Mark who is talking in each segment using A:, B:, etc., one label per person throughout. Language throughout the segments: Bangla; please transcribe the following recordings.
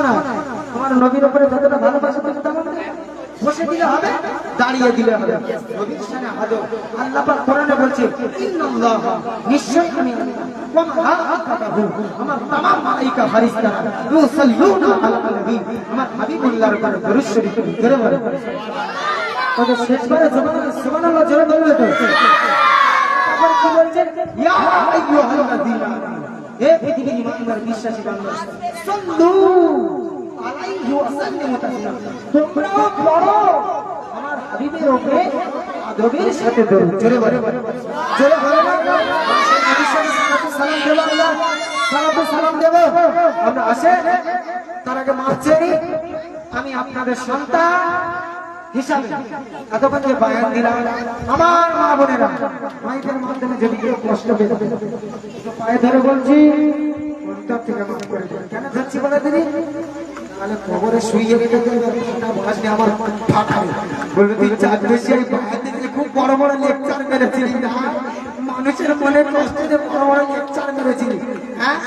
A: না তোমার নবীর উপরে যতটা ভালোবাসা তুমি তেমন বসে দিলে হবে, দাঁড়িয়ে দিলে হবে। নবীর শানে আদব আল্লাহ পাক কোরআনে বলছে, ইন্নাল্লাহ, নিশ্চয় আমি ওয়া মালাইকাতুহু, আমার तमाम মালাইকা ফেরেশতারা ইউসাল্লুনা আলা নবী, আমার হাবিবুল্লাহর উপরে দরুদ শরীফ করে বলে। তবে শেষবারে সুবহানাল্লাহ জোরে বলবে তো। তারপর কি বলছেন, ইয়া আইয়ুহাল্লাযীনা, হে পৃথিবীর ঈমানদার বিশ্বাসী বান্দা, সাল্লু আলাইহি ওয়া সাল্লিমু তাসলিমা, তোমরাও পড়ো আমার হাবিবের উপরে আদবের সাথে দরুদ। জোরে বলে, জোরে বলে না, নবীর সাথে সালাম দেব, আল্লাহ সালাম দেব। আমরা আসে তার আগে মাফ চাই। আমি আপনাদের সন্তান হিসাবে এতক্ষণ যে বায়ান দিলাম, আমার মা বোনেরা মাইকের মাধ্যমে যদি কেউ কষ্ট পেয়ে পায়ে ধরে বলছি, অন্তর থেকে মাফ করে দেবেন। কেন যাচ্ছি বলে দিদি, তাহলে কবরে শুয়ে রেখে ভাসলে আমার ফাটাবে, বলবে তুই চার বেশি এই বায়ান দিতে খুব বড় বড় লেকচার মেরেছিলি না, মানুষের মনে কষ্ট যে বড় বড় লেকচার মেরেছিলি, হ্যাঁ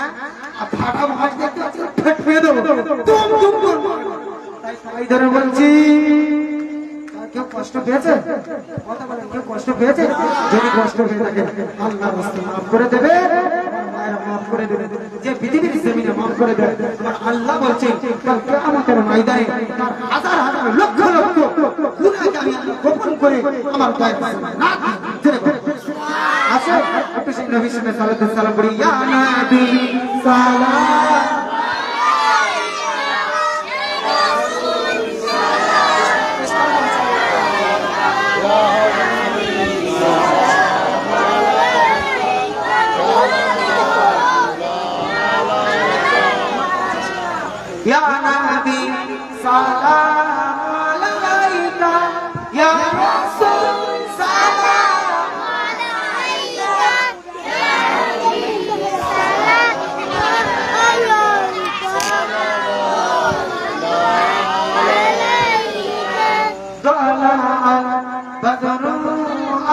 A: ফাটা ভাস দেখতে ফেটে দেবো, তুম তুম করবো। তাই পায়ে ধরে বলছি, কেউ কষ্ট পেয়েছে? কথা বলেন, কেউ কষ্ট পেয়েছে? যদি কষ্ট পেয়ে থাকে আল্লাহ রাস্তায় মাফ করে দেবে, মায়েরা মাফ করে দেবে, যে পৃথিবীর জমিনে মাফ করে দেবে। আমার আল্লাহ বলছে কাল কিয়ামতের ময়দানে তার হাজার হাজার লক্ষ লক্ষ গুনাহকে আমি গোপন করে আমার গায়ে না ছেড়ে দেব। আসে একটু সেই নবীর সামনে সালাতু সালাম করি, ইয়া নবী সালাম Ya Nabi salam alaika, ya Rasul salam alaika, ya Nabi salam alaika, tala'al badru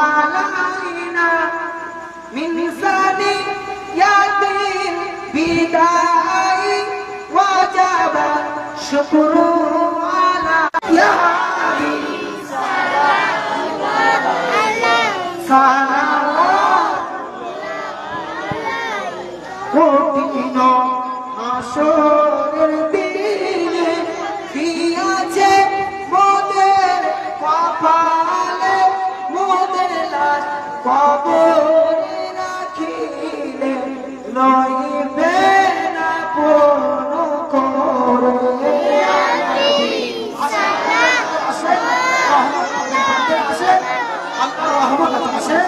A: alaina min saniyatil bidai wajib syukru ala ya Nabi salam alaika, kotino ashorer dine diyache moder kapale, moder lash kobore rakhile loibe na kono kore, ya Nabi salam Allah rahmat ashe,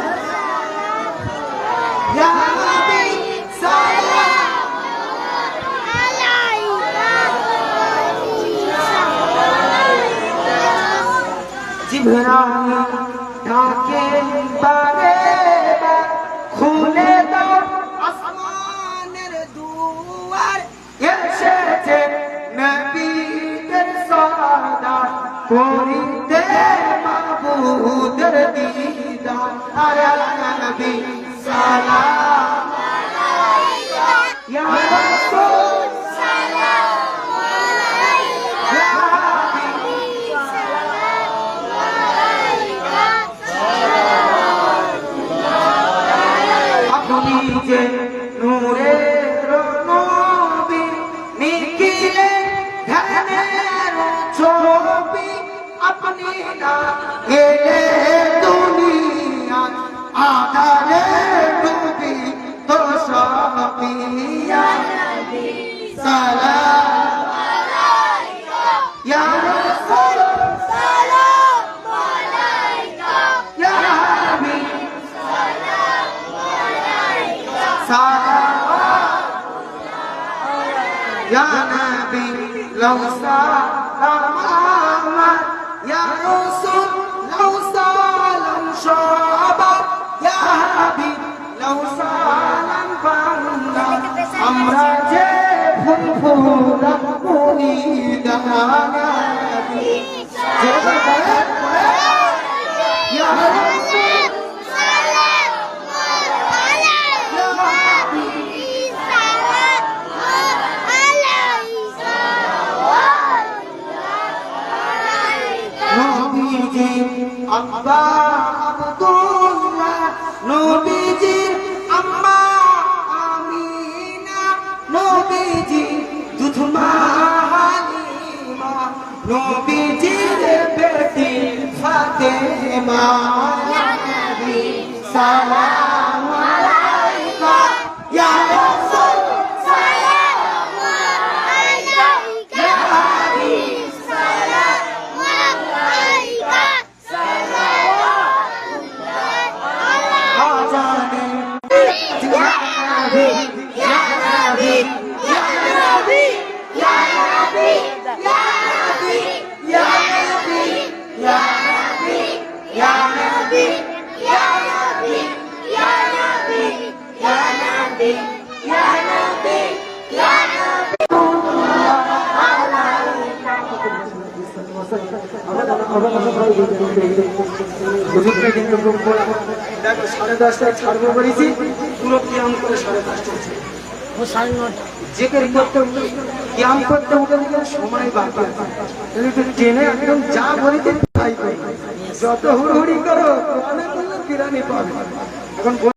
A: ya Nabi salam alaika, জিবরাইল ডাকে বারে বার, খুলে দাও আসমানের দুয়ার, এসেছে নবীদের সরদার, করিতে মাবুদের দিদার, আরে নবী সালাম আলাইকা, ইয়া রাসূল সালাম আলাইকা, ইয়া নবী সালাম আলাইকা, আপনি যে নূরের নবী, নিখিলে ধ্যানের ছবি, আপনি না এলে দুনিয়া আধারে ডুবি তো সবই, ইয়া নবী সালাম আলাইকা, ইয়া রাসূল সালাম আলাইকা, ইয়া নবী সালাম আলাইকা, ya Nabi law salam ya Rasul law salam shabat, ya Habib law salam banda, amra je phul phula muni dana Nabi ya Rasul নবীজি আব্বা আব্দুল্লাহ, নবীজি আম্মা আমিনা, নবীজি দুধমা হালিমা, নবীজির বেটি ফাতেমা। ইয়া নবী সালাম আলাইকা, ইয়া রাসূল সালাম আলাইকা, ইয়া হাবিব সালাম আলাইকা, সালাওয়াতুল্লাহ আলাইকা। ইয়া নবী ইয়া নবী ইয়া নবী ইয়া নবী ইয়া নবী ইয়া নবী ইয়া নবী ইয়া নবী ইয়া নবী ইয়া নবী ইয়া নবী ইয়া নবী হুজুরকে কিন্তু খুব বলা, দেখো 10:30টায় ছাড়বো বলেছি, পুরো কিয়াম করে 10:30টায় ও 9:30 জিকির করতে কিয়াম করতে উঠে সময় বাকি আছে, তুমি একটু ট্রেনে একদম যা বলেছি তাই করো, যত হুড়হুড়ি করো অনেক বিরানি পাবে। এখন